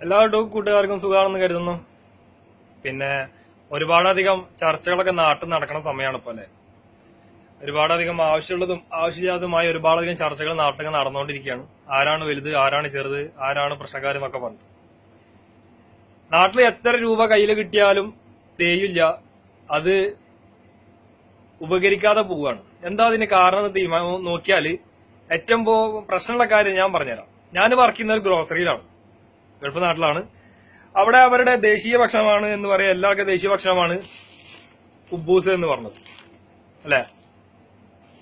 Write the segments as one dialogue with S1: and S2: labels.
S1: എല്ലാവരും കൂട്ടുകാർക്കും സുഖമാണെന്ന് കരുതുന്നു. പിന്നെ ഒരുപാടധികം ചർച്ചകളൊക്കെ നാട്ടിൽ നടക്കുന്ന സമയമാണ് ഇപ്പൊ അല്ലെ. ഒരുപാടധികം ആവശ്യമുള്ളതും ആവശ്യമില്ലാത്തതുമായ ഒരുപാടധികം ചർച്ചകൾ നാട്ടിൽ നടന്നുകൊണ്ടിരിക്കുകയാണ്. ആരാണ് വലുത്, ആരാണ് ചെറുത്, ആരാണ് പ്രശ്നക്കാരെന്നൊക്കെ പറഞ്ഞു. നാട്ടിൽ എത്ര രൂപ കയ്യിൽ കിട്ടിയാലും തേയില്ല, അത് ഉപകരിക്കാതെ പോവുകയാണ്. എന്താ അതിന് കാരണം തീരുമാനം നോക്കിയാല് ഏറ്റവും പ്രശ്നമുള്ള കാര്യം ഞാൻ പറഞ്ഞുതരാം. ഞാൻ വർക്ക് ചെയ്യുന്ന ഒരു ഗ്രോസറിയിലാണ്, ഗൾഫ് നാട്ടിലാണ്. അവിടെ അവരുടെ ദേശീയ ഭക്ഷണമാണ് എന്ന് പറയാം, എല്ലാവർക്കും ദേശീയ ഭക്ഷണമാണ് കുബൂസ് എന്ന് പറഞ്ഞത് അല്ലെ.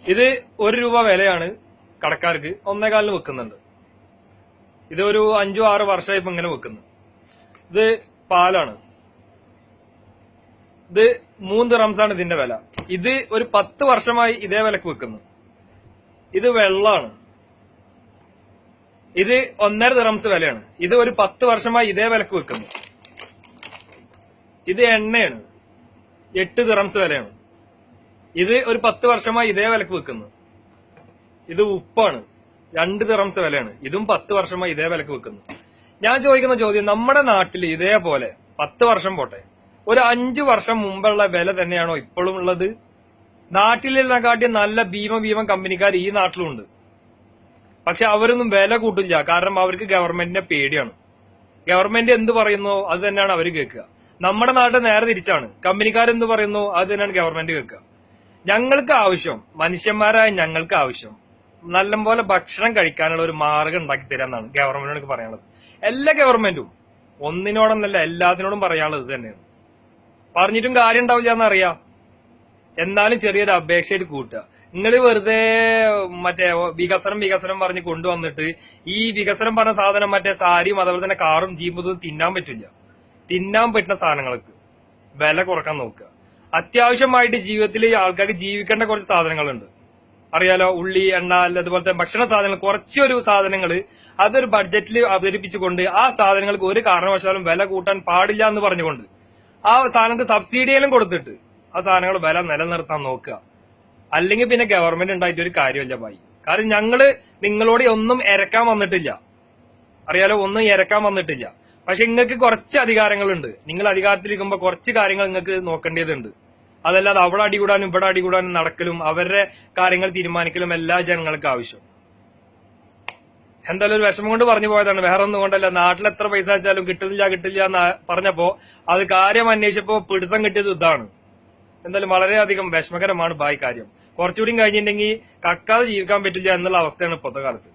S1: ഇത് ₹1 വിലയാണ് കടക്കാർക്ക്, 1.25 വെക്കുന്നുണ്ട്. ഇത് ഒരു 5-6 വർഷമായി ഇപ്പൊ ഇങ്ങനെ വെക്കുന്നു. ഇത് പാലാണ്, ഇത് 3 ദിർഹംസാണ് ഇതിന്റെ വില. ഇത് ഒരു 10 വർഷമായി ഇതേ വിലക്ക് വെക്കുന്നു. ഇത് വെള്ളമാണ്, ഇത് 1.5 ദിർഹംസ് വിലയാണ്. ഇത് ഒരു 10 വർഷമായി ഇതേ വിലക്ക് വെക്കുന്നു. ഇത് എണ്ണയാണ്, 8 ദിർഹംസ് വിലയാണ്. ഇത് ഒരു 10 വർഷമായി ഇതേ വിലക്ക് വെക്കുന്നു. ഇത് ഉപ്പാണ്, 2 ദിർഹംസ് വിലയാണ്. ഇതും 10 വർഷമായി ഇതേ വിലക്ക് വെക്കുന്നു. ഞാൻ ചോദിക്കുന്ന ചോദ്യം, നമ്മുടെ നാട്ടിൽ ഇതേപോലെ 10 വർഷം പോട്ടെ, ഒരു 5 വർഷം മുമ്പുള്ള വില തന്നെയാണോ ഇപ്പോഴും ഉള്ളത്? നാട്ടിലെല്ലാം കാട്ടി നല്ല ഭീമ കമ്പനിക്കാർ ഈ നാട്ടിലുണ്ട്. പക്ഷെ അവരൊന്നും വില കൂട്ടില്ല, കാരണം അവർക്ക് ഗവൺമെന്റിനെ പേടിയാണ്. ഗവൺമെന്റ് എന്ത് പറയുന്നോ അത് തന്നെയാണ് അവർ കേൾക്കുക. നമ്മുടെ നാട്ടിൽ നേരെ തിരിച്ചാണ്, കമ്പനിക്കാരെന്ത് പറയുന്നോ അത് തന്നെയാണ് ഗവൺമെന്റ് കേൾക്കുക. ഞങ്ങൾക്ക് ആവശ്യം, മനുഷ്യന്മാരായ ഞങ്ങൾക്ക് ആവശ്യം നല്ലപോലെ ഭക്ഷണം കഴിക്കാനുള്ള ഒരു മാർഗം ഉണ്ടാക്കി തരാന്നാണ് ഗവൺമെന്റിനോട് പറയാനുള്ളത്. എല്ലാ ഗവൺമെന്റും ഒന്നിനോടൊന്നല്ല എല്ലാത്തിനോടും പറയാനുള്ളത് ഇത് തന്നെയാണ്. പറഞ്ഞിട്ടും കാര്യം ഉണ്ടാവില്ല എന്നറിയാം, എന്നാലും ചെറിയൊരു അപേക്ഷയിൽ കൂട്ടുക. നിങ്ങൾ വെറുതെ മറ്റേ വികസനം പറഞ്ഞ് കൊണ്ടുവന്നിട്ട് ഈ വികസനം പറഞ്ഞ സാധനം മറ്റേ സാരിയും അതുപോലെ തന്നെ കാറും ജീപ്പും തിന്നാൻ പറ്റില്ല. തിന്നാൻ പറ്റുന്ന സാധനങ്ങൾക്ക് വില കുറക്കാൻ നോക്കുക. അത്യാവശ്യമായിട്ട് ജീവിതത്തിൽ ആൾക്കാർക്ക് ജീവിക്കേണ്ട കുറച്ച് സാധനങ്ങളുണ്ട്, അറിയാലോ. ഉള്ളി, എണ്ണ, അതുപോലത്തെ ഭക്ഷണ സാധനങ്ങൾ, കുറച്ചൊരു സാധനങ്ങൾ അതൊരു ബഡ്ജറ്റിൽ അവതരിപ്പിച്ചുകൊണ്ട് ആ സാധനങ്ങൾക്ക് ഒരു കാരണവശാലും വില കൂട്ടാൻ പാടില്ല എന്ന് പറഞ്ഞുകൊണ്ട് ആ സാധനങ്ങൾക്ക് സബ്സിഡിയിലും കൊടുത്തിട്ട് ആ സാധനങ്ങൾ വില നിലനിർത്താൻ നോക്കുക. അല്ലെങ്കിൽ പിന്നെ ഗവൺമെന്റ് ഉണ്ടായിട്ട് ഒരു കാര്യമില്ല ഭായി. കാരണം ഞങ്ങള് നിങ്ങളോട് ഒന്നും ഇരക്കാൻ വന്നിട്ടില്ല, അറിയാലോ, ഒന്നും ഇരക്കാൻ വന്നിട്ടില്ല. പക്ഷെ നിങ്ങൾക്ക് കുറച്ച് അധികാരങ്ങളുണ്ട്. നിങ്ങൾ അധികാരത്തിലിരിക്കുമ്പോ കുറച്ച് കാര്യങ്ങൾ നിങ്ങൾക്ക് നോക്കേണ്ടതുണ്ട്. അതല്ലാതെ അവിടെ അടികൂടാനും ഇവിടെ അടികൂടാനും നടക്കലും അവരുടെ കാര്യങ്ങൾ തീരുമാനിക്കലും എല്ലാ ജനങ്ങൾക്ക് ആവശ്യം. എന്തായാലും ഒരു വിഷമം കൊണ്ട് പറഞ്ഞു പോയതാണ്, വേറെ ഒന്നും കൊണ്ടല്ല. നാട്ടിൽ എത്ര പൈസ വെച്ചാലും കിട്ടില്ല എന്ന് പറഞ്ഞപ്പോ അത് കാര്യം അന്വേഷിച്ചപ്പോ പിടുത്തം കിട്ടിയത് ഇതാണ്. എന്തായാലും വളരെയധികം വിഷമകരമാണ് ഭായി കാര്യം. കുറച്ചുകൂടി കഴിഞ്ഞിട്ടുണ്ടെങ്കിൽ കക്കാതെ ജീവിക്കാൻ പറ്റില്ല എന്നുള്ള അവസ്ഥയാണ് ഇപ്പോഴത്തെ കാലത്ത്.